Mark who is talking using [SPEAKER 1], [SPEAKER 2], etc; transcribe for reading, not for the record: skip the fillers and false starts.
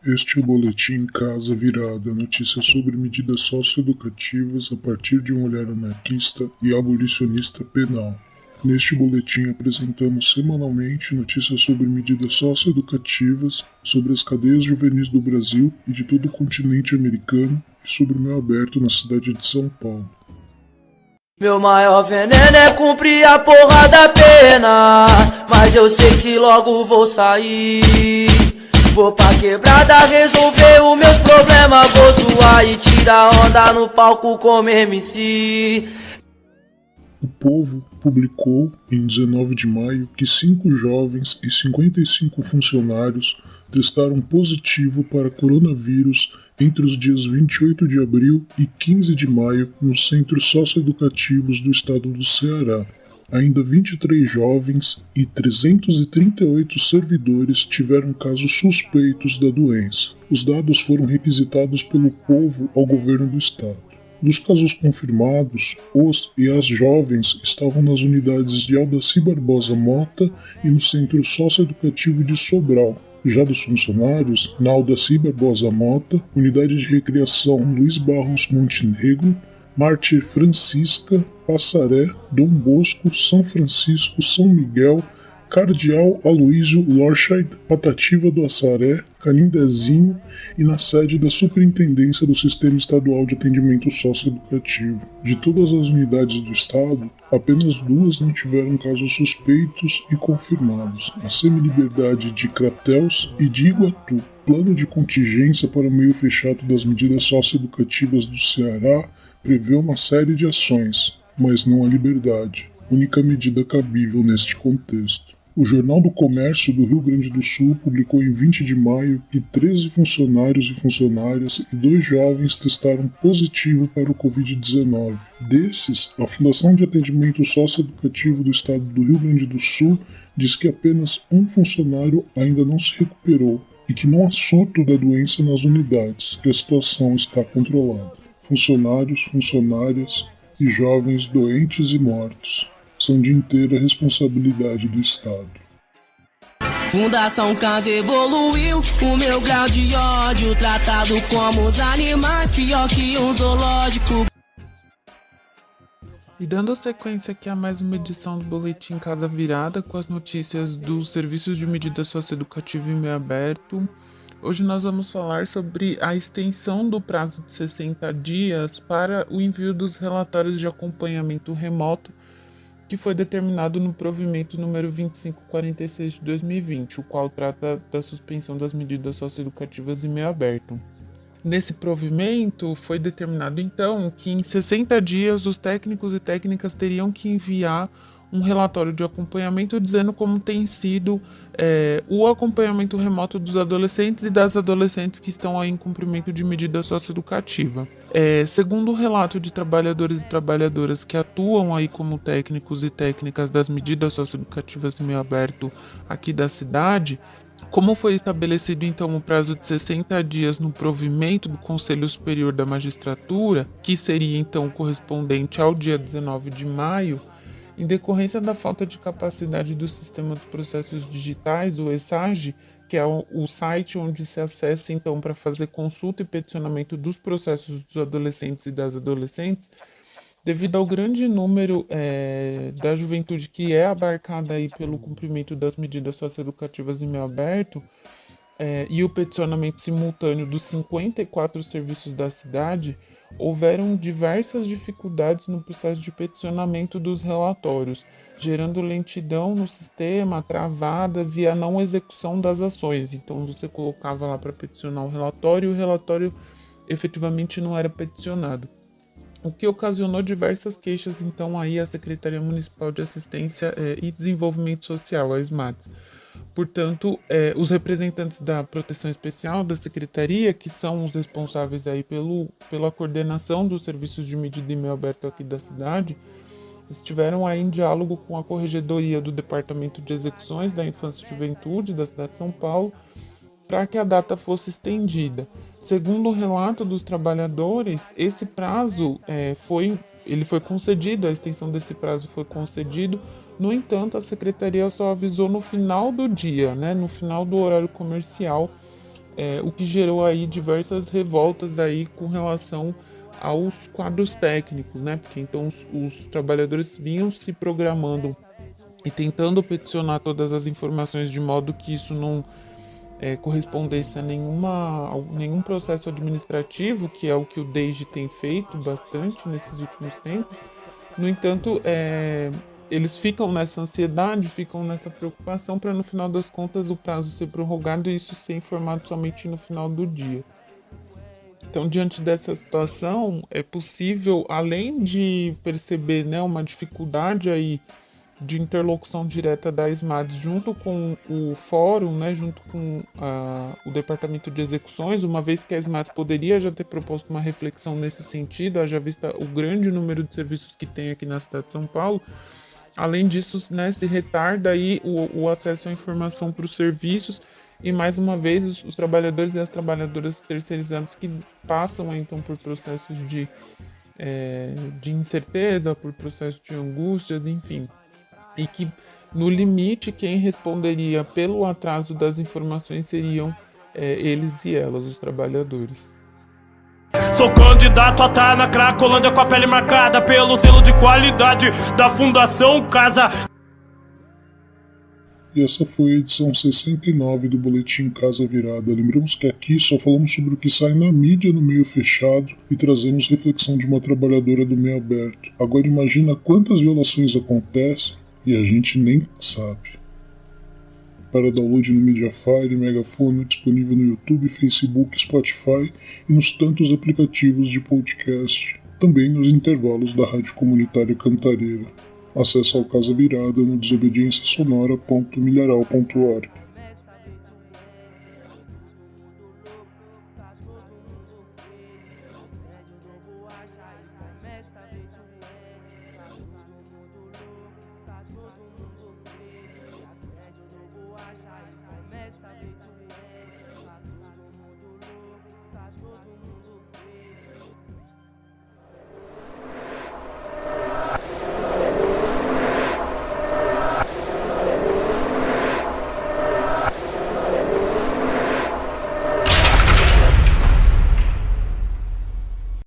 [SPEAKER 1] Este é o Boletim Casa Virada, notícias sobre medidas socioeducativas a partir de um olhar anarquista e abolicionista penal. Neste boletim apresentamos semanalmente notícias sobre medidas socioeducativas, sobre as cadeias juvenis do Brasil e de todo o continente americano e sobre o meio aberto na cidade de São Paulo.
[SPEAKER 2] Meu maior veneno é cumprir a porra da pena, mas eu sei que logo vou sair. Vou pra quebrada resolver os meus problemas, vou zoar e tirar onda no palco como MC.
[SPEAKER 1] O Povo publicou, em 19 de maio, que 5 jovens e 55 funcionários testaram positivo para coronavírus entre os dias 28 de abril e 15 de maio nos centros socioeducativos do estado do Ceará. Ainda 23 jovens e 338 servidores tiveram casos suspeitos da doença. Os dados foram requisitados pelo Povo ao governo do estado. Dos casos confirmados, os e as jovens estavam nas unidades de Aldaci Barbosa Mota e no Centro Socioeducativo de Sobral. Já dos funcionários, na Aldaci Barbosa Mota, Unidade de Recreação Luiz Barros Montenegro, Mártir Francisca, Passaré, Dom Bosco, São Francisco, São Miguel, Cardeal Aloísio Lorscheid, Patativa do Assaré, Canindezinho e na sede da Superintendência do Sistema Estadual de Atendimento Socioeducativo. De todas as unidades do estado, apenas 2 não tiveram casos suspeitos e confirmados: a Semiliberdade de Crateus e de Iguatu. Plano de contingência para o meio fechado das medidas socioeducativas do Ceará prevê uma série de ações, mas não a liberdade, única medida cabível neste contexto. O Jornal do Comércio do Rio Grande do Sul publicou em 20 de maio que 13 funcionários e funcionárias e 2 jovens testaram positivo para o Covid-19. Desses, a Fundação de Atendimento Socioeducativo do Estado do Rio Grande do Sul diz que apenas um funcionário ainda não se recuperou e que não há surto da doença nas unidades, que a situação está controlada. Funcionários, funcionárias e jovens doentes e mortos são de inteira responsabilidade do Estado.
[SPEAKER 3] Fundação Casa evoluiu, o meu grau de ódio, tratado como os animais, pior que um zoológico.
[SPEAKER 4] E dando sequência aqui a mais uma edição do Boletim Casa Virada, com as notícias dos serviços de medida socioeducativa em meio aberto. Hoje nós vamos falar sobre a extensão do prazo de 60 dias para o envio dos relatórios de acompanhamento remoto que foi determinado no provimento número 2546 de 2020, o qual trata da suspensão das medidas socioeducativas em meio aberto. Nesse provimento foi determinado então que em 60 dias os técnicos e técnicas teriam que enviar um relatório de acompanhamento dizendo como tem sido o acompanhamento remoto dos adolescentes e das adolescentes que estão aí em cumprimento de medida socioeducativa. Segundo o relato de trabalhadores e trabalhadoras que atuam aí como técnicos e técnicas das medidas socioeducativas em meio aberto aqui da cidade, como foi estabelecido então o prazo de 60 dias no provimento do Conselho Superior da Magistratura, que seria então correspondente ao dia 19 de maio, em decorrência da falta de capacidade do Sistema dos Processos Digitais, o ESAGE, que é o site onde se acessa então para fazer consulta e peticionamento dos processos dos adolescentes e das adolescentes, devido ao grande número da juventude que é abarcada aí pelo cumprimento das medidas socioeducativas em meio aberto, e o peticionamento simultâneo dos 54 serviços da cidade, houveram diversas dificuldades no processo de peticionamento dos relatórios, gerando lentidão no sistema, travadas e a não execução das ações. Então você colocava lá para peticionar o relatório e o relatório efetivamente não era peticionado, o que ocasionou diversas queixas então aí à Secretaria Municipal de Assistência e Desenvolvimento Social, a SMADS. Portanto, os representantes da Proteção Especial da Secretaria, que são os responsáveis aí pela coordenação dos serviços de medida em meio aberto aqui da cidade, estiveram aí em diálogo com a Corregedoria do Departamento de Execuções da Infância e Juventude da cidade de São Paulo, para que a data fosse estendida. Segundo o relato dos trabalhadores, esse prazo foi concedido, a extensão desse prazo foi concedido. No entanto, a secretaria só avisou no final do dia, no final do horário comercial, o que gerou aí diversas revoltas aí com relação aos quadros técnicos, né? Porque então os trabalhadores vinham se programando e tentando peticionar todas as informações de modo que isso não correspondesse a nenhum processo administrativo, que é o que o DEISG tem feito bastante nesses últimos tempos. No entanto, eles ficam nessa ansiedade, ficam nessa preocupação para no final das contas o prazo ser prorrogado e isso ser informado somente no final do dia. Então, diante dessa situação, é possível, além de perceber, né, uma dificuldade aí de interlocução direta da SMADS junto com o fórum, né, junto com o departamento de execuções, uma vez que a SMADS poderia já ter proposto uma reflexão nesse sentido, haja vista o grande número de serviços que tem aqui na cidade de São Paulo. Além disso, né, se retarda aí o acesso à informação para os serviços e, mais uma vez, os trabalhadores e as trabalhadoras terceirizadas que passam então por processos de incerteza, por processos de angústias, enfim. E que, no limite, quem responderia pelo atraso das informações seriam eles e elas, os trabalhadores.
[SPEAKER 5] Sou candidato a estar na Cracolândia com a pele marcada pelo selo de qualidade da Fundação Casa.
[SPEAKER 1] E essa foi a edição 69 do Boletim Casa Virada. Lembramos que aqui só falamos sobre o que sai na mídia no meio fechado e trazemos reflexão de uma trabalhadora do meio aberto. Agora imagina quantas violações acontecem e a gente nem sabe. Para download no Mediafire, Megafone, disponível no YouTube, Facebook, Spotify e nos tantos aplicativos de podcast, também nos intervalos da Rádio Comunitária Cantareira. Acesse ao Casa Virada no desobediênciasonora.milharal.org.